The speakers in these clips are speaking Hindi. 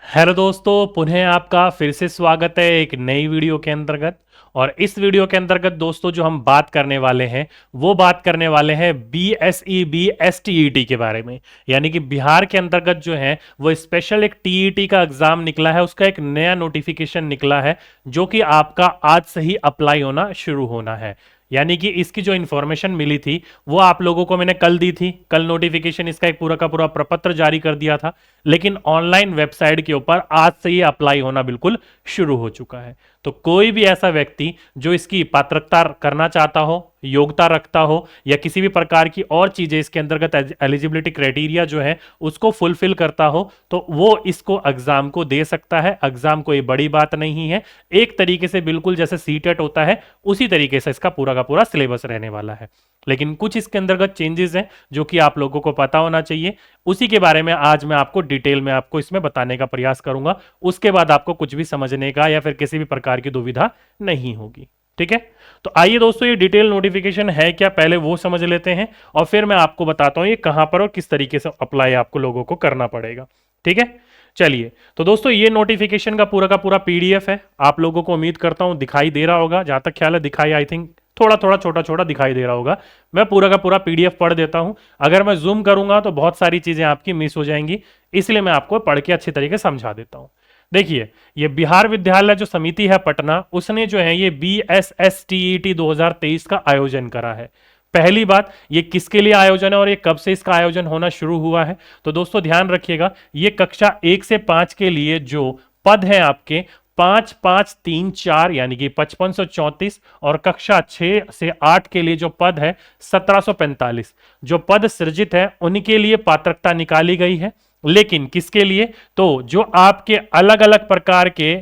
हेलो दोस्तों, पुनः आपका फिर से स्वागत है एक नई वीडियो के अंतर्गत। और इस वीडियो के अंतर्गत दोस्तों जो हम बात करने वाले हैं वो बात करने वाले हैं BSE BSTET के बारे में। यानी कि बिहार के अंतर्गत जो है वो स्पेशल एक टीईटी का एग्जाम निकला है, उसका एक नया नोटिफिकेशन निकला है जो कि आपका आज से ही अप्लाई होना शुरू होना है। यानी कि इसकी जो इन्फॉर्मेशन मिली थी वो आप लोगों को मैंने कल दी थी। कल नोटिफिकेशन इसका एक पूरा का पूरा प्रपत्र जारी कर दिया था, लेकिन ऑनलाइन वेबसाइट के ऊपर आज से ही अप्लाई होना बिल्कुल शुरू हो चुका है। तो कोई भी ऐसा व्यक्ति जो इसकी पात्रता करना चाहता हो, योग्यता रखता हो या किसी भी प्रकार की और चीजें इसके अंतर्गत एलिजिबिलिटी क्राइटेरिया जो है उसको फुलफिल करता हो, तो वो इसको एग्जाम को दे सकता है। एग्जाम कोई बड़ी बात नहीं है, एक तरीके से बिल्कुल जैसे सीटेट होता है उसी तरीके से इसका पूरा का पूरा सिलेबस रहने वाला है। लेकिन कुछ इसके अंतर्गत चेंजेस हैं जो कि आप लोगों को पता होना चाहिए। उसी के बारे में आज मैं आपको डिटेल में आपको इसमें बताने का प्रयास करूंगा। उसके बाद आपको कुछ भी समझने का या फिर किसी भी प्रकार की दुविधा नहीं होगी। ठीक है, तो आइए दोस्तों, ये डिटेल नोटिफिकेशन है क्या पहले वो समझ लेते हैं और फिर मैं आपको बताता हूं ये कहां पर और किस तरीके से अप्लाई आपको लोगों को करना पड़ेगा। ठीक है, चलिए। तो दोस्तों ये नोटिफिकेशन का पूरा पीडीएफ है, आप लोगों को उम्मीद करता हूं दिखाई दे रहा होगा। जहां तक ख्याल है दिखाई, आई थिंक थोड़ा थोड़ा छोटा छोटा दिखाई दे रहा होगा। मैं पूरा का पूरा पीडीएफ पढ़ देता हूं। अगर मैं जूम करूंगा तो बहुत सारी चीजें आपकी मिस हो जाएंगी, इसलिए मैं आपको पढ़ के अच्छी तरीके से समझा देता हूं। देखिए, ये बिहार विद्यालय जो समिति है पटना, उसने जो है ये BSSTET 2023 का आयोजन करा है। पहली बात, ये किसके लिए आयोजन है और ये कब से इसका आयोजन होना शुरू हुआ है, तो दोस्तों ध्यान रखिएगा, ये कक्षा 1 से 5 के लिए जो पद हैं आपके 5534 यानी कि 5534, और कक्षा 6 से 8 के लिए जो पद है 1745, जो पद सृजित है उनके लिए पात्रता निकाली गई है। लेकिन किसके लिए, तो जो आपके अलग अलग प्रकार के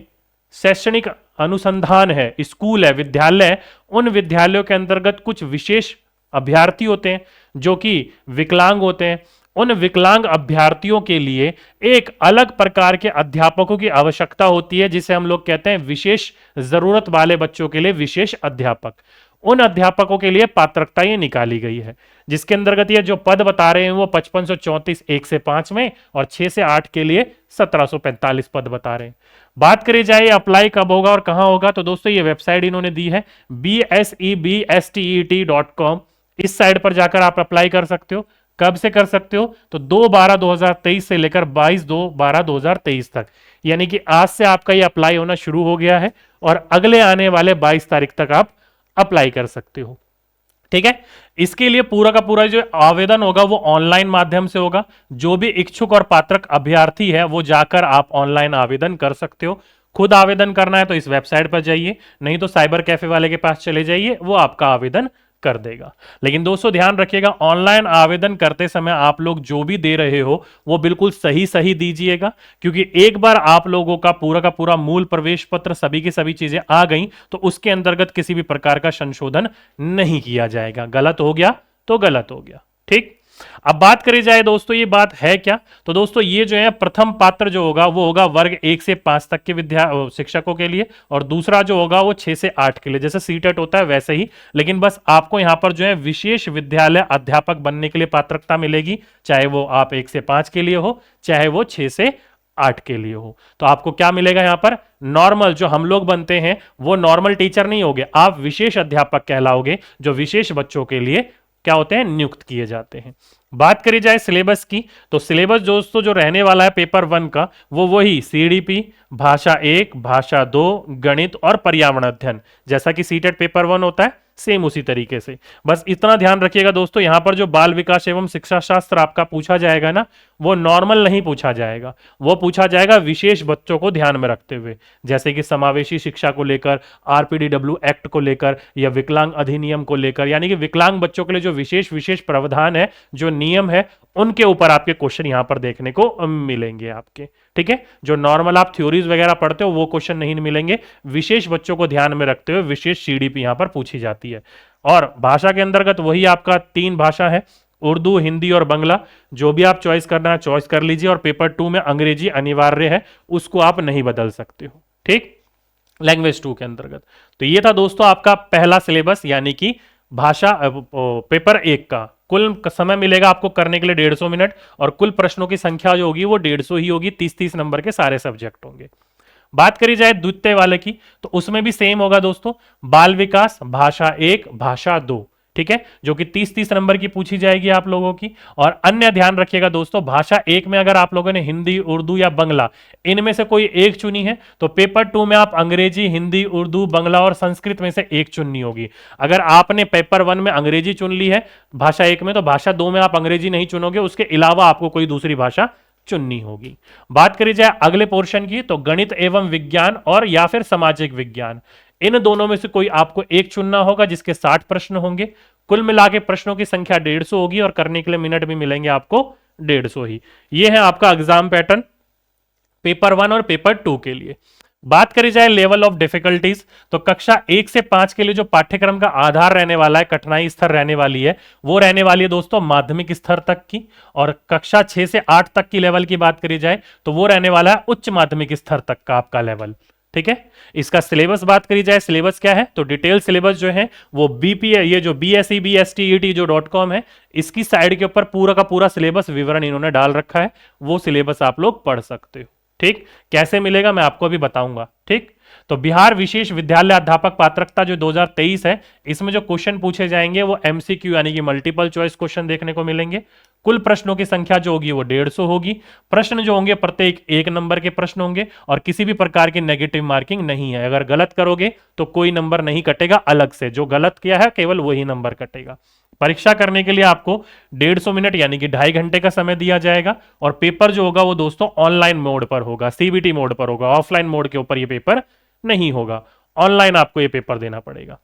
शैक्षणिक अनुसंधान है, स्कूल है, विद्यालय है, उन विद्यालयों के अंतर्गत कुछ विशेष अभ्यर्थी होते हैं जो कि विकलांग होते हैं। उन विकलांग अभ्यर्थियों के लिए एक अलग प्रकार के अध्यापकों की आवश्यकता होती है, जिसे हम लोग कहते हैं विशेष जरूरत वाले बच्चों के लिए विशेष अध्यापक। उन अध्यापकों के लिए पात्रता ये निकाली गई है, जिसके अंतर्गत ये जो पद बता रहे हैं वो 5534 1 से 5 में और 6 से 8 के लिए 1745 पद बता रहे हैं। बात करी जाए अप्लाई कब होगा और कहां होगा, तो दोस्तों ये वेबसाइट इन्होंने दी है BSEBSTET.com। इस साइट पर जाकर आप अप्लाई कर सकते हो। कब से कर सकते हो, तो 2/12/2023 से लेकर 22/12/2023 तक, यानी कि आज से आपका ये अप्लाई होना शुरू हो गया है और अगले आने वाले 22 तारीख तक आप अप्लाई कर सकते हो। ठीक है, इसके लिए पूरा का पूरा जो आवेदन होगा वो ऑनलाइन माध्यम से होगा। जो भी इच्छुक और पात्रक अभ्यर्थी है वो जाकर आप ऑनलाइन आवेदन कर सकते हो। खुद आवेदन करना है तो इस वेबसाइट पर जाइए, नहीं तो साइबर कैफे वाले के पास चले जाइए, वो आपका आवेदन कर देगा। लेकिन दोस्तों ध्यान रखिएगा, ऑनलाइन आवेदन करते समय आप लोग जो भी दे रहे हो वो बिल्कुल सही सही दीजिएगा, क्योंकि एक बार आप लोगों का पूरा मूल प्रवेश पत्र सभी की सभी चीजें आ गई तो उसके अंतर्गत किसी भी प्रकार का संशोधन नहीं किया जाएगा। गलत हो गया तो गलत हो गया। ठीक, अब बात करी जाए दोस्तों ये बात है क्या, तो दोस्तों ये जो है प्रथम पात्र जो होगा वो होगा वर्ग 1 से 5 तक के शिक्षकों के लिए, और दूसरा जो होगा वो 6 से 8 के लिए, जैसे सीटेट होता है वैसे ही। लेकिन बस आपको यहां पर जो है विशेष विद्यालय अध्यापक बनने के लिए पात्रता मिलेगी, चाहे वो आप 1 से 5 के लिए हो चाहे वो 6 से 8 के लिए हो। तो आपको क्या मिलेगा यहां पर, नॉर्मल जो हम लोग बनते हैं वो नॉर्मल टीचर नहीं होगे, आप विशेष अध्यापक कहलाओगे, जो विशेष बच्चों के लिए क्या होते हैं, नियुक्त किए जाते हैं। बात करी जाए सिलेबस की, तो सिलेबस दोस्तों जो रहने वाला है पेपर 1 का वो वही सीडीपी, भाषा 1, भाषा 2, गणित और पर्यावरण अध्ययन, जैसा कि सीटेट पेपर 1 होता है सेम उसी तरीके से। बस इतना ध्यान रखिएगा दोस्तों, यहां पर जो बाल विकास एवं शिक्षा शास्त्र आपका पूछा जाएगा ना, वो नॉर्मल नहीं पूछा जाएगा, वो पूछा जाएगा विशेष बच्चों को ध्यान में रखते हुए, जैसे कि समावेशी शिक्षा को लेकर, आरपीडीडब्ल्यू एक्ट को लेकर या विकलांग अधिनियम को लेकर, यानी कि विकलांग बच्चों के लिए जो विशेष विशेष प्रावधान है, जो नियम है, उनके ऊपर आपके क्वेश्चन यहां पर देखने को मिलेंगे आपके। ठीक है, जो नॉर्मल आप थ्योरीज वगैरह पढ़ते हो वो क्वेश्चन नहीं मिलेंगे, विशेष बच्चों को ध्यान में रखते हुए विशेष सीडीपी यहां पर पूछी जाती है। और भाषा के अंतर्गत वही आपका 3 भाषा है, उर्दू, हिंदी और बांग्ला, जो भी आप चॉइस करना है चॉइस कर लीजिए, और पेपर 2 में अंग्रेजी अनिवार्य है, उसको आप नहीं बदल सकते हो। ठीक, लैंग्वेज 2 के अंतर्गत। तो ये था दोस्तों आपका पहला सिलेबस, यानी कि भाषा पेपर 1 का कुल समय मिलेगा आपको करने के लिए 150 मिनट, और कुल प्रश्नों की संख्या जो होगी वो 150 ही होगी। 30-30 नंबर के सारे सब्जेक्ट होंगे। बात करी जाए द्वितीय वाले की, तो उसमें भी सेम होगा दोस्तों, बाल विकास भाषा 1 भाषा 2, ठीक है, जो कि 30-30 नंबर की पूछी जाएगी आप लोगों की। और अन्य ध्यान रखिएगा दोस्तों, भाषा 1 में अगर आप लोगों ने हिंदी, उर्दू या बंगला इनमें से कोई एक चुनी है, तो पेपर 2 में आप अंग्रेजी, हिंदी, उर्दू, बंगला और संस्कृत में से एक चुननी होगी। अगर आपने पेपर 1 में अंग्रेजी चुन ली है भाषा 1 में, तो भाषा 2 में आप अंग्रेजी नहीं चुनोगे, उसके अलावा आपको कोई दूसरी भाषा चुननी होगी। बात करी जाए अगले पोर्शन की, तो गणित एवं विज्ञान और या फिर सामाजिक विज्ञान, इन दोनों में से कोई आपको एक चुनना होगा, जिसके 60 प्रश्न होंगे। कुल मिला के प्रश्नों की संख्या 150 होगी, और करने के लिए मिनट भी मिलेंगे आपको 150 ही। ये है आपका एग्जाम पैटर्न पेपर 1 और पेपर 2 के लिए। बात करी जाए लेवल ऑफ डिफिकल्टीज, तो कक्षा 1 से 5 के लिए जो पाठ्यक्रम का आधार रहने वाला है, कठिनाई स्तर रहने वाली है, वो रहने वाली है दोस्तों माध्यमिक स्तर तक की। और कक्षा 6 से 8 तक की लेवल की बात करी जाए, तो वो रहने वाला है उच्च माध्यमिक स्तर तक का आपका लेवल, ठीक है। इसका सिलेबस बात करी जाए, सिलेबस क्या है, तो डिटेल सिलेबस जो है वो बीपी, ये जो BSEBSTET जो .com है, इसकी साइड के ऊपर पूरा का पूरा सिलेबस विवरण इन्होंने डाल रखा है, वो सिलेबस आप लोग पढ़ सकते हो, ठीक। कैसे मिलेगा मैं आपको अभी बताऊंगा, ठीक। तो बिहार विशेष विद्यालय अध्यापक पात्रता जो 2023 है, इसमें जो क्वेश्चन पूछे जाएंगे वो MCQ यानी कि मल्टीपल चॉइस क्वेश्चन देखने को मिलेंगे। कुल प्रश्नों की संख्या जो होगी वो 150 होगी। प्रश्न जो होंगे प्रत्येक 1 नंबर के प्रश्न होंगे, और किसी भी प्रकार की नेगेटिव मार्किंग नहीं है। अगर गलत करोगे तो कोई नंबर नहीं कटेगा अलग से, जो गलत किया है केवल वही नंबर कटेगा। परीक्षा करने के लिए आपको 150 मिनट यानी कि 2.5 घंटे का समय दिया जाएगा, और पेपर जो होगा वो दोस्तों ऑनलाइन मोड पर होगा, CBT मोड पर होगा, ऑफलाइन मोड के ऊपर ये पेपर नहीं होगा, ऑनलाइन आपको ये पेपर देना पड़ेगा।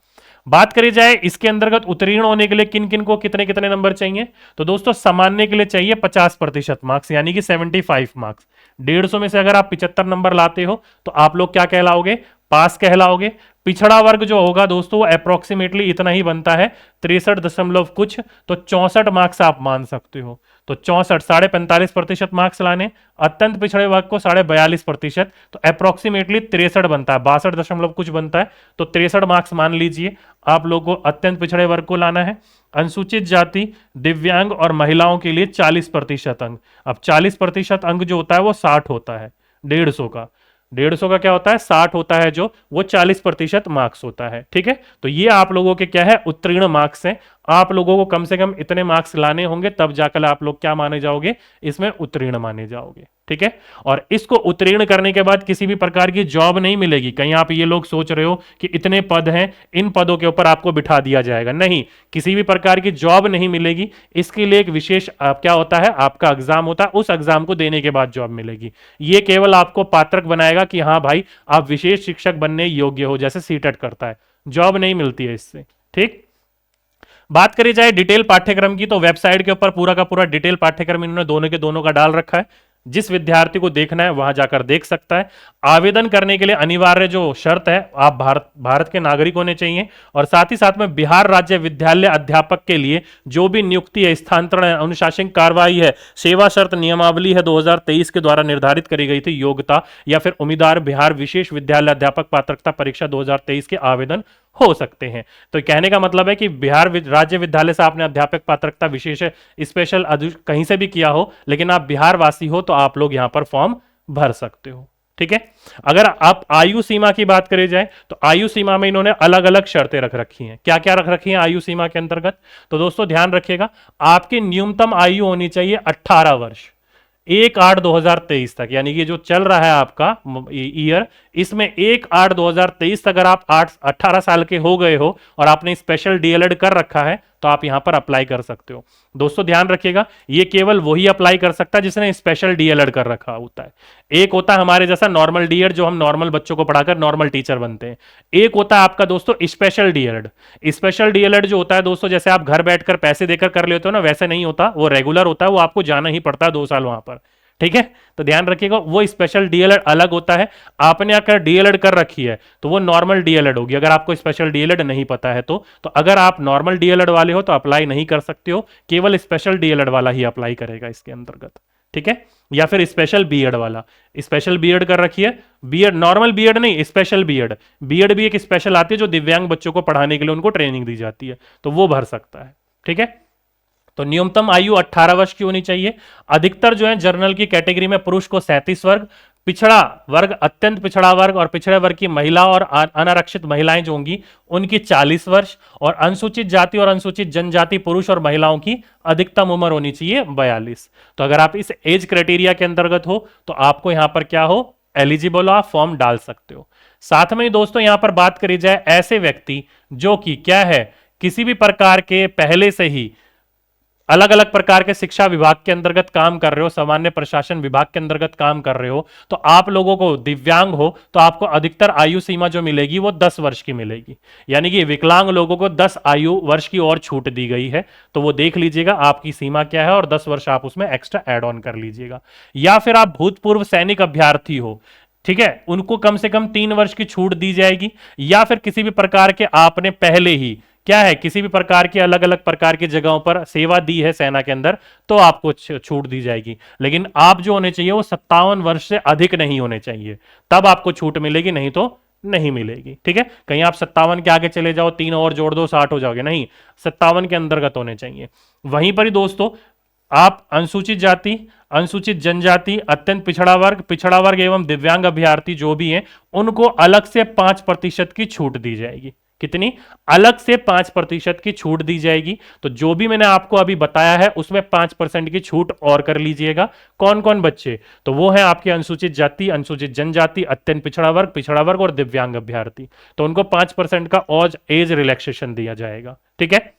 बात करी जाए इसके अंतर्गत उत्तीर्ण होने के लिए किन किन को कितने कितने नंबर चाहिए, तो दोस्तों सामान्य के लिए चाहिए 50% मार्क्स यानी कि 75 मार्क्स। 150 में से अगर आप 75 नंबर लाते हो तो आप लोग क्या कहलाओगे, पास कहलाओगे। पिछड़ा वर्ग जो होगा दोस्तों वो अप्रोक्सीमेटली इतना ही बनता है, 63 दशमलव कुछ, तो 64 मार्क्स आप मान सकते हो। तो 64 45.5% मार्क्स लाने, अत्यंत पिछड़े वर्ग को 42.5%, तो अप्रोक्सीमेटली 63 बनता है, 62 दशमलव कुछ बनता है, तो 63 मार्क्स मान लीजिए आप लोगों को अत्यंत पिछड़े वर्ग को लाना है। अनुसूचित जाति, दिव्यांग और महिलाओं के लिए 40% अंक। अब 40% अंक जो होता है वो 60 होता है, 150 का 150 का क्या होता है 60 होता है, जो वो 40% मार्क्स होता है, ठीक है। तो ये आप लोगों के क्या है उत्तीर्ण मार्क्स हैं। आप लोगों को कम से कम इतने मार्क्स लाने होंगे, तब जाकर आप लोग क्या माने जाओगे, इसमें उत्तीर्ण माने जाओगे, ठीक है। और इसको उत्तीर्ण करने के बाद किसी भी प्रकार की जॉब नहीं मिलेगी। कहीं आप ये लोग सोच रहे हो कि इतने पद हैं, इन पदों के ऊपर आपको बिठा दिया जाएगा, नहीं, किसी भी प्रकार की जॉब नहीं मिलेगी। इसके लिए एक विशेष क्या होता है, आपका एग्जाम होता है, उस एग्जाम को देने के बाद जॉब मिलेगी। ये केवल आपको पात्रक बनाएगा कि हाँ भाई आप विशेष शिक्षक बनने योग्य हो, जैसे सीटेट करता है, जॉब नहीं मिलती है इससे, ठीक। बात करी जाए डिटेल पाठ्यक्रम की, तो वेबसाइट के ऊपर पूरा का पूरा डिटेल पाठ्यक्रम इन्होंने दोनों के दोनों का डाल रखा है। जिस विद्यार्थी को देखना है वहां जाकर देख सकता है। आवेदन करने के लिए अनिवार्य जो शर्त है, आप भारत के नागरिक होने चाहिए, और साथ ही साथ में बिहार राज्य विद्यालय अध्यापक के लिए जो भी नियुक्ति है, स्थानांतरण है, अनुशासनिक कार्रवाई है, सेवा शर्त नियमावली है 2023 के द्वारा निर्धारित करी गई थी योग्यता, या फिर उम्मीदवार बिहार विशेष विद्यालय अध्यापक पात्रता परीक्षा 2023 के आवेदन हो सकते हैं। तो कहने का मतलब है कि बिहार राज्य विद्यालय से आपने अध्यापक पात्रता विशेष स्पेशल कहीं से भी किया हो, लेकिन आप बिहार वासी हो, तो आप लोग यहां पर फॉर्म भर सकते हो, ठीक है। अगर आप आयु सीमा की बात करी जाए, तो आयु सीमा में इन्होंने अलग अलग शर्तें रख रखी हैं। क्या क्या रख रखी हैं आयु सीमा के अंतर्गत, तो दोस्तों ध्यान रखिएगा, आपकी न्यूनतम आयु होनी चाहिए 18 वर्ष, 1/8/2023 तक, यानी कि जो चल रहा है आपका ईयर, इसमें 1/8/2023 तक अगर आप 18 साल के हो गए हो और आपने स्पेशल डीएलएड कर रखा है, तो आप यहां पर अप्लाई कर सकते हो। दोस्तों ध्यान रखिएगा, ये केवल वही अप्लाई कर सकता है जिसने स्पेशल डीएलएड कर रखा होता है। एक होता है हमारे जैसा नॉर्मल डीएलएड, जो हम नॉर्मल बच्चों को पढ़ाकर नॉर्मल टीचर बनते हैं। एक होता है आपका दोस्तों स्पेशल डीएलएड। स्पेशल डीएलएड जो होता है दोस्तों, जैसे आप घर बैठकर पैसे देकर कर लेते हो ना, वैसे नहीं होता, वो रेगुलर होता है, वो आपको जाना ही पड़ता है 2 साल वहां पर, ठीक है। तो ध्यान रखिएगा, वो स्पेशल डीएलएड अलग होता है। आपने अगर डीएलएड कर रखी है तो वो नॉर्मल डीएलएड होगी, अगर आपको स्पेशल डीएलएड नहीं पता है तो अगर आप नॉर्मल डीएलएड वाले हो तो अप्लाई नहीं कर सकते हो, केवल स्पेशल डीएलएड वाला ही अप्लाई करेगा इसके अंतर्गत, ठीक है। या फिर स्पेशल बीएड वाला, स्पेशल बीएड कर रखी है, बीएड नॉर्मल बीएड नहीं, स्पेशल बीएड, बीएड भी एक स्पेशल आती है जो दिव्यांग बच्चों को पढ़ाने के लिए उनको ट्रेनिंग दी जाती है, तो वो भर सकता है, ठीक है। तो न्यूनतम आयु 18 वर्ष की होनी चाहिए। अधिकतर जो है जनरल की कैटेगरी में पुरुष को 37 वर्ग, पिछड़ा वर्ग, अत्यंत पिछड़ा वर्ग और पिछड़े वर्ग की महिला और अनारक्षित महिलाएं जो होंगी उनकी 40 वर्ष, और अनुसूचित जाति और अनुसूचित जनजाति पुरुष और महिलाओं की अधिकतम उम्र होनी चाहिए 42। तो अगर आप इस एज क्राइटेरिया के अंतर्गत हो तो आपको यहां पर क्या हो, एलिजिबल हो, आप फॉर्म डाल सकते हो। साथ में ही दोस्तों यहां पर बात करी जाए ऐसे व्यक्ति जो कि क्या है, किसी भी प्रकार के पहले से ही अलग अलग प्रकार के शिक्षा विभाग के अंतर्गत काम कर रहे हो, सामान्य प्रशासन विभाग के अंतर्गत काम कर रहे हो, तो आप लोगों को दिव्यांग हो तो आपको अधिकतर आयु सीमा जो मिलेगी वो 10 वर्ष की मिलेगी। यानी कि विकलांग लोगों को 10 आयु वर्ष की और छूट दी गई है। तो वो देख लीजिएगा आपकी सीमा क्या है और 10 वर्ष आप उसमें एक्स्ट्रा एड ऑन कर लीजिएगा। या फिर आप भूतपूर्व सैनिक अभ्यर्थी हो, ठीक है, उनको कम से कम 3 वर्ष की छूट दी जाएगी। या फिर किसी भी प्रकार के आपने पहले ही क्या है, किसी भी प्रकार की अलग अलग प्रकार की जगहों पर सेवा दी है सेना के अंदर, तो आपको छूट दी जाएगी। लेकिन आप जो होने चाहिए वो 57 वर्ष से अधिक नहीं होने चाहिए, तब आपको छूट मिलेगी, नहीं तो नहीं मिलेगी। ठीक है, कहीं आप 57 के आगे चले जाओ, 3 और जोड़ दो 60 हो जाओगे, नहीं, 57 के अंतर्गत होने चाहिए। वहीं पर ही दोस्तों आप अनुसूचित जाति, अनुसूचित जनजाति, अत्यंत पिछड़ा वर्ग एवं दिव्यांग अभ्यर्थी जो भी हैं उनको अलग से 5% की छूट दी जाएगी। कितनी? अलग से 5% की छूट दी जाएगी। तो जो भी मैंने आपको अभी बताया है उसमें 5% की छूट और कर लीजिएगा। कौन कौन बच्चे? तो वो है आपके अनुसूचित जाति, अनुसूचित जनजाति, अत्यंत पिछड़ा वर्ग और दिव्यांग अभ्यर्थी। तो उनको 5% का और एज रिलैक्सेशन दिया जाएगा। ठीक है,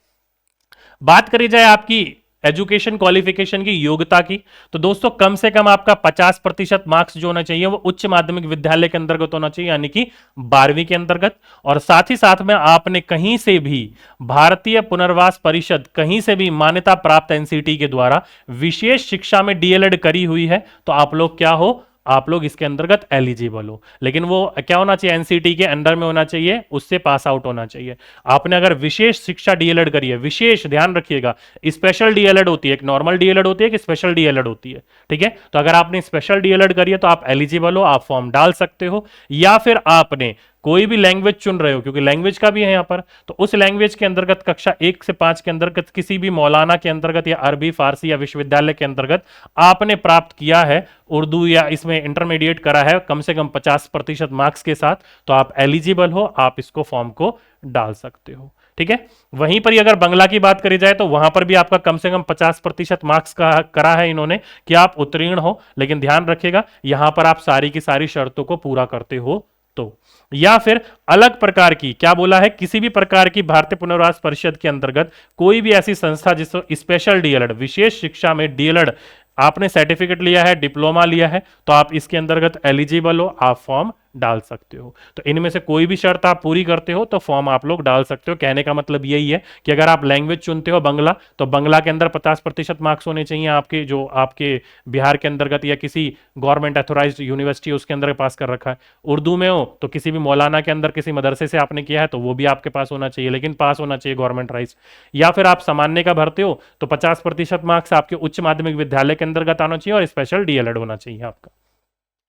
बात करी जाए आपकी एजुकेशन क्वालिफिकेशन की, योग्यता की, तो दोस्तों कम से कम आपका 50% मार्क्स जो होना चाहिए वो उच्च माध्यमिक विद्यालय के अंतर्गत होना चाहिए, यानी कि 12वीं के अंतर्गत। और साथ ही साथ में आपने कहीं से भी भारतीय पुनर्वास परिषद, कहीं से भी मान्यता प्राप्त एनसीटी के द्वारा विशेष शिक्षा में डीएलएड करी हुई है, तो आप लोग क्या हो, आप लोग इसके अंतर्गत एलिजिबल हो। लेकिन वो क्या होना चाहिए, एनसीटी के अंडर में होना चाहिए, उससे पास आउट होना चाहिए। आपने अगर विशेष शिक्षा डीएलएड करी है, विशेष ध्यान रखिएगा, स्पेशल डीएलएड होती है, एक नॉर्मल डीएलएड होती है, एक स्पेशल डीएलएड होती है। ठीक है, तो अगर आपने स्पेशल डीएलएड करी है तो आप एलिजिबल हो, आप फॉर्म डाल सकते हो। या फिर आपने कोई भी लैंग्वेज चुन रहे हो, क्योंकि लैंग्वेज का भी है यहां पर, तो उस लैंग्वेज के अंतर्गत कक्षा 1 से 5 के अंतर्गत किसी भी मौलाना के अंतर्गत या अरबी फारसी या विश्वविद्यालय के अंतर्गत आपने प्राप्त किया है, उर्दू या इसमें इंटरमीडिएट करा है कम से कम 50% मार्क्स के साथ, तो आप एलिजिबल हो, आप इसको फॉर्म को डाल सकते हो। ठीक है, वहीं पर ही अगर बंगला की बात करी जाए तो वहां पर भी आपका कम से कम 50% मार्क्स का करा है इन्होंने कि आप उत्तीर्ण हो। लेकिन ध्यान रखिएगा यहां पर आप सारी की सारी शर्तों को पूरा करते हो तो। या फिर अलग प्रकार की, क्या बोला है, किसी भी प्रकार की भारतीय पुनर्वास परिषद के अंतर्गत कोई भी ऐसी संस्था जिसको स्पेशल डीएलएड, विशेष शिक्षा में डीएलएड आपने सर्टिफिकेट लिया है, डिप्लोमा लिया है, तो आप इसके अंतर्गत एलिजिबल हो, आप फॉर्म डाल सकते हो। तो इनमें से कोई भी शर्त आप पूरी करते हो तो फॉर्म आप लोग डाल सकते हो। कहने का मतलब यही है कि अगर आप लैंग्वेज चुनते हो बंगला, तो बंगला के अंदर 50% मार्क्स होने चाहिए आपके, जो आपके बिहार के अंतर्गत या किसी गवर्नमेंट अथोराइज्ड यूनिवर्सिटी उसके अंदर पास कर रखा है। उर्दू में हो तो किसी भी मौलाना के अंदर किसी मदरसे से आपने किया है तो वो भी आपके पास होना चाहिए, लेकिन पास होना चाहिए गवर्नमेंट राइज। या फिर आप सामान्य का भरते हो तो 50% मार्क्स आपके उच्च माध्यमिक विद्यालय के अंतर्गत आना चाहिए और स्पेशल डीएलएड होना चाहिए आपका।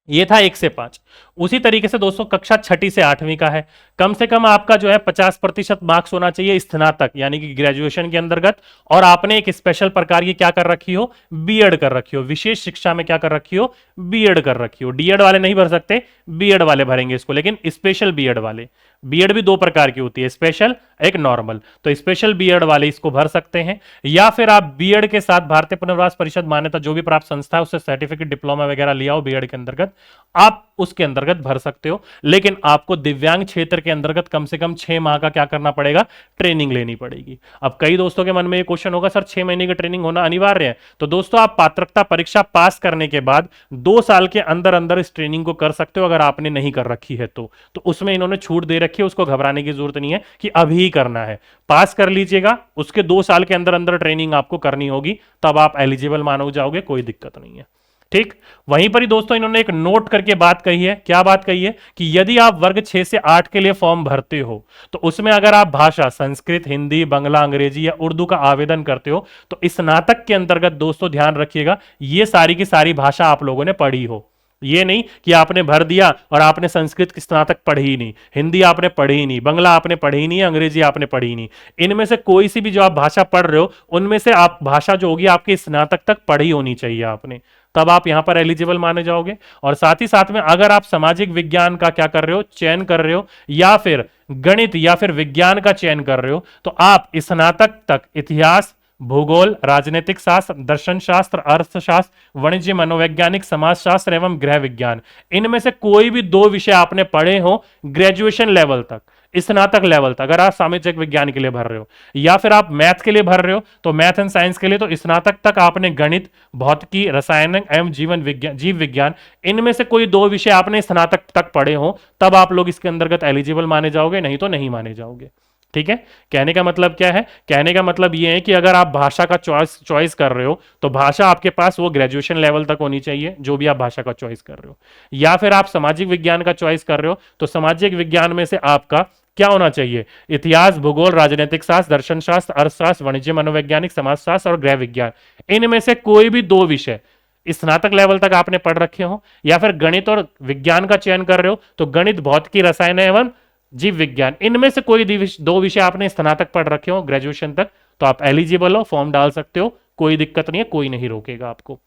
ये था 1 से 5। उसी तरीके से दोस्तों कक्षा 6 से 8वीं का है, कम से कम आपका जो है 50% मार्क्स होना चाहिए स्नातक यानी कि ग्रेजुएशन के अंतर्गत, और आपने एक स्पेशल प्रकार की क्या कर रखी हो, बीएड कर रखी हो, विशेष शिक्षा में क्या कर रखी हो, बीएड कर रखी हो। डीएड वाले नहीं भर सकते, बीएड वाले भरेंगे इसको, लेकिन स्पेशल बीएड वाले, बीएड भी 2 प्रकार की होती है, स्पेशल एक नॉर्मल, तो स्पेशल बीएड वाले इसको भर सकते हैं। या फिर आप बीएड के साथ भारतीय पुनर्वास परिषद मान्यता जो भी प्राप्त संस्था है उससे सर्टिफिकेट डिप्लोमा वगैरह लिया हो बीएड के अंतर्गत, आप उसके अंतर्गत भर सकते हो। लेकिन आपको दिव्यांग क्षेत्र के अंतर्गत कम से कम 6 माह का क्या करना पड़ेगा, ट्रेनिंग लेनी पड़ेगी। अब कई दोस्तों के मन में ये क्वेश्चन होगा, सर 6 महीने की ट्रेनिंग होना अनिवार्य है? तो दोस्तों आप पात्रता परीक्षा पास करने के बाद 2 साल के अंदर अंदर इस ट्रेनिंग को कर सकते हो, अगर आपने नहीं कर रखी है तो उसमें इन्होंने छूट दे रखी है, उसको घबराने की जरूरत नहीं है कि अभी ही करना है। पास कर लीजिएगा, उसके 2 साल के अंदर अंदर ट्रेनिंग आपको करनी होगी, तब आप एलिजिबल मानो जाओगे, कोई दिक्कत नहीं है। ठीक, वहीं पर ही दोस्तों इन्होंने एक नोट करके बात कही है, क्या बात कही है कि यदि आप वर्ग 6 से 8 के लिए फॉर्म भरते हो तो उसमें अगर आप भाषा संस्कृत, हिंदी, बंगला, अंग्रेजी या उर्दू का आवेदन करते हो तो स्नातक के अंतर्गत दोस्तों ध्यान रखिएगा ये सारी की सारी भाषा आप लोगों ने पढ़ी हो। ये नहीं कि आपने भर दिया और आपने संस्कृत की स्नातक पढ़ी ही नहीं, हिंदी आपने पढ़ी ही नहीं, बंगला आपने पढ़ी ही नहीं, अंग्रेजी आपने पढ़ी ही नहीं। इनमें से कोई सी भी जो आप भाषा पढ़ रहे हो उनमें से आप भाषा जो होगी आपकी स्नातक तक पढ़ी होनी चाहिए आपने, तब आप यहां पर एलिजिबल माने जाओगे। और साथ ही साथ में अगर आप सामाजिक विज्ञान का क्या कर रहे हो, चयन कर रहे हो, या फिर गणित या फिर विज्ञान का चयन कर रहे हो, तो आप स्नातक तक इतिहास, भूगोल, राजनीतिक शास्त्र, दर्शन शास्त्र, अर्थशास्त्र, वाणिज्य, मनोवैज्ञानिक, समाजशास्त्र एवं गृह विज्ञान, इनमें से कोई भी 2 विषय आपने पढ़े हो ग्रेजुएशन लेवल तक, स्नातक लेवल तक, अगर आप सामाजिक विज्ञान के लिए भर रहे हो या फिर आप मैथ के लिए भर रहे हो तो मैथ एंड साइंस के लिए तो स्नातक तक आपने गणित, भौतिकी, रसायन एवं जीवन विज्ञान, जीव विज्ञान, इनमें से कोई 2 विषय आपने स्नातक तक पढ़े हो, तब आप लोग इसके अंतर्गत एलिजिबल माने जाओगे, नहीं तो नहीं माने जाओगे। ठीक है, कहने का मतलब क्या है, कहने का मतलब यह है कि अगर आप भाषा का चॉइस कर रहे हो तो भाषा आपके पास वो ग्रेजुएशन लेवल तक होनी चाहिए, जो भी आप भाषा का चॉइस कर रहे हो। या फिर आप सामाजिक विज्ञान का चॉइस कर रहे हो तो सामाजिक विज्ञान में से आपका क्या होना चाहिए, इतिहास, भूगोल, राजनीतिक शास्त्र, दर्शन शास्त्र, अर्थशास्त्र, वाणिज्य, मनोवैज्ञानिक, समाजशास्त्र और गृह विज्ञान, इनमें से कोई भी 2 विषय स्नातक लेवल तक आपने पढ़ रखे हो। या फिर गणित और विज्ञान का चयन कर रहे हो तो गणित, भौतिकी, रसायन एवं जीव विज्ञान, इनमें से कोई 2 विषय आपने स्नातक पढ़ रखे हो ग्रेजुएशन तक, तो आप एलिजिबल हो, फॉर्म डाल सकते हो, कोई दिक्कत नहीं है, कोई नहीं रोकेगा आपको।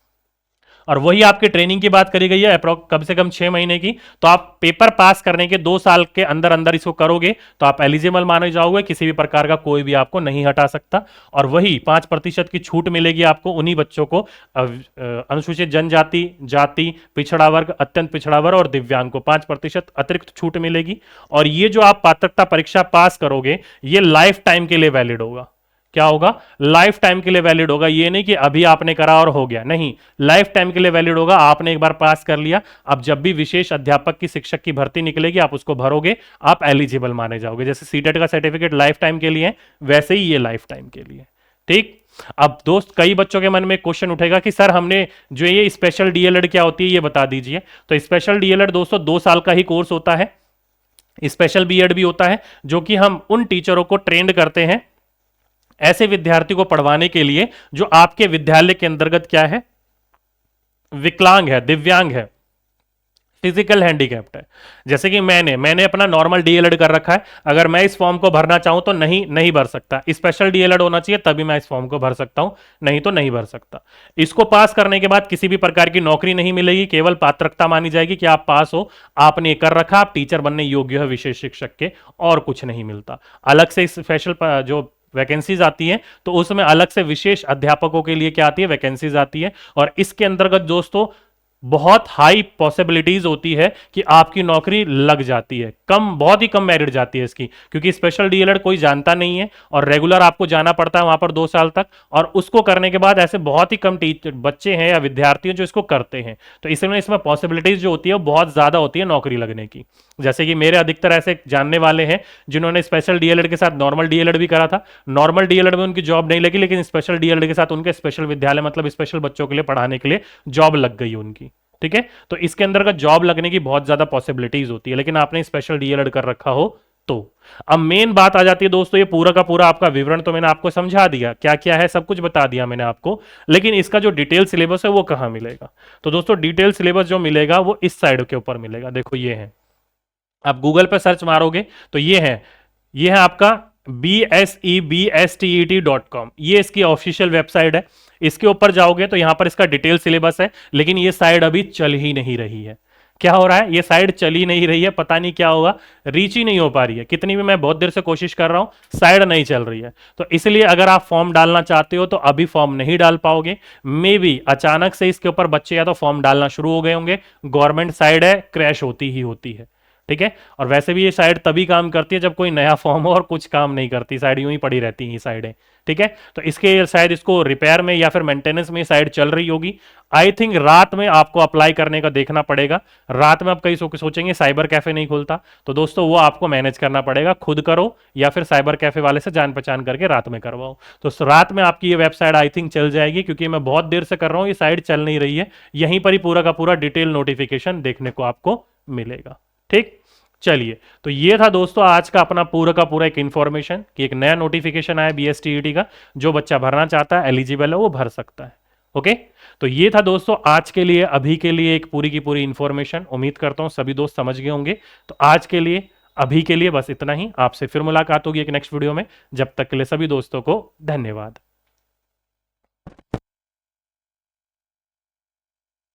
और वही आपकी ट्रेनिंग की बात करी गई है अप्रोक्स कम से कम 6 महीने की, तो आप पेपर पास करने के 2 साल के अंदर अंदर इसको करोगे तो आप एलिजिबल माने जाओगे, किसी भी प्रकार का कोई भी आपको नहीं हटा सकता। और वही 5% की छूट मिलेगी आपको उन्हीं बच्चों को, अनुसूचित जनजाति, जाति, पिछड़ा वर्ग, अत्यंत पिछड़ा वर्ग और दिव्यांग को 5% अतिरिक्त छूट मिलेगी। और ये जो आप पात्रता परीक्षा पास करोगे ये लाइफ टाइम के लिए वैलिड होगा। क्या होगा, लाइफ टाइम के लिए वैलिड होगा। ये नहीं कि अभी आपने करा और हो गया, नहीं, लाइफ टाइम के लिए वैलिड होगा। आपने एक बार पास कर लिया, अब जब भी विशेष अध्यापक की, शिक्षक की भर्ती निकलेगी आप उसको भरोगे, आप एलिजिबल माने जाओगे। जैसे सीटेट का सर्टिफिकेट लाइफ टाइम के लिए है, वैसे ही ये लाइफ टाइम के लिए। ठीक, अब दोस्त कई बच्चों के मन में क्वेश्चन उठेगा कि सर हमने जो ये स्पेशल डीएलएड क्या होती है ये बता दीजिए। तो स्पेशल डीएलएड दोस्तों 2 साल का ही कोर्स होता है। स्पेशल बीएड भी होता है जो कि हम उन टीचरों को ट्रेंड करते हैं ऐसे विद्यार्थी को पढ़वाने के लिए जो आपके विद्यालय के अंतर्गत क्या है, विकलांग है, दिव्यांग है, फिजिकल हैंडीकैप्ट है। जैसे कि मैंने अपना नॉर्मल डीएलएड कर रखा है, अगर मैं इस फॉर्म को भरना चाहूं तो नहीं भर सकता। स्पेशल डीएलएड होना चाहिए तभी मैं इस फॉर्म को भर सकता हूं, नहीं तो नहीं भर सकता। इसको पास करने के बाद किसी भी प्रकार की नौकरी नहीं मिलेगी, केवल पात्रता मानी जाएगी कि आप पास हो, आपने कर रखा, आप टीचर बनने योग्य है विशेष शिक्षक के, और कुछ नहीं मिलता। अलग से स्पेशल जो वैकेंसीज आती है तो उसमें अलग से विशेष अध्यापकों के लिए क्या आती है, वैकेंसीज आती है। और इसके अंतर्गत दोस्तों बहुत हाई पॉसिबिलिटीज होती है कि आपकी नौकरी लग जाती है, बहुत ही कम मेरिट जाती है इसकी, क्योंकि स्पेशल डीएलएड कोई जानता नहीं है और रेगुलर आपको जाना पड़ता है वहां पर 2 साल तक, और उसको करने के बाद ऐसे बहुत ही कम बच्चे हैं या विद्यार्थी हैं जो इसको करते हैं। तो इसमें पॉसिबिलिटीज जो होती है वो बहुत ज्यादा होती है नौकरी लगने की। जैसे कि मेरे अधिकतर ऐसे जानने वाले हैं जिन्होंने स्पेशल डीएलएड के साथ नॉर्मल डीएलएड भी करा था, नॉर्मल डीएलएड में उनकी जॉब नहीं लगी, लेकिन स्पेशल डीएलएड के साथ उनके स्पेशल विद्यालय मतलब स्पेशल बच्चों के लिए पढ़ाने के लिए जॉब लग गई उनकी। ठीक है, तो इसके अंदर जॉब लगने की बहुत ज्यादा पॉसिबिलिटीज होती है, लेकिन आपने स्पेशल डीएलएड कर रखा हो तो। अब मेन बात आ जाती है दोस्तों, ये पूरा का पूरा आपका विवरण तो मैंने आपको समझा दिया, क्या क्या है सब कुछ बता दिया मैंने आपको, लेकिन इसका जो डिटेल सिलेबस है वो कहां मिलेगा। तो दोस्तों डिटेल सिलेबस जो मिलेगा वो इस साइड के ऊपर मिलेगा। देखो ये है, आप गूगल पर सर्च मारोगे तो ये है आपका BSEBSTET.com, ये इसकी ऑफिशियल वेबसाइट है। इसके ऊपर जाओगे तो यहां पर इसका डिटेल सिलेबस है, लेकिन ये साइड अभी चल ही नहीं रही है। क्या हो रहा है, ये साइड चल ही नहीं रही है, पता नहीं क्या होगा, रीच ही नहीं हो पा रही है। कितनी भी मैं बहुत देर से कोशिश कर रहा हूं, साइड नहीं चल रही है। तो इसलिए अगर आप फॉर्म डालना चाहते हो तो अभी फॉर्म नहीं डाल पाओगे, मे बी अचानक से इसके ऊपर बच्चे या तो फॉर्म डालना शुरू हो गए होंगे, गवर्नमेंट साइड है, क्रैश होती ही होती है। ठीक है, और वैसे भी ये साइड तभी काम करती है जब कोई नया फॉर्म हो, और कुछ काम नहीं करती साइड, यूं ही पड़ी रहती हैं ये साइडें। ठीक है, तो इसके शायद इसको रिपेयर में या फिर मेंटेनेंस में साइड चल रही होगी। आई थिंक रात में आपको अप्लाई करने का देखना पड़ेगा। रात में आप कई सोचेंगे साइबर कैफे नहीं खुलता, तो दोस्तों वो आपको मैनेज करना पड़ेगा, खुद करो या फिर साइबर कैफे वाले से जान पहचान करके रात में करवाओ। तो रात में आपकी ये वेबसाइट आई थिंक चल जाएगी, क्योंकि मैं बहुत देर से कर रहा हूं, ये साइड चल नहीं रही है। यहीं पर ही पूरा का पूरा डिटेल नोटिफिकेशन देखने को आपको मिलेगा। ठीक, चलिए, तो ये था दोस्तों आज का अपना पूरा का पूरा एक इंफॉर्मेशन कि एक नया नोटिफिकेशन आया BSTET का, जो बच्चा भरना चाहता है एलिजिबल है वो भर सकता है। ओके, तो ये था दोस्तों आज के लिए, अभी के लिए एक पूरी की पूरी इंफॉर्मेशन। उम्मीद करता हूं सभी दोस्त समझ गए होंगे। तो आज के लिए, अभी के लिए बस इतना ही। आपसे फिर मुलाकात होगी एक नेक्स्ट वीडियो में। जब तक के लिए सभी दोस्तों को धन्यवाद।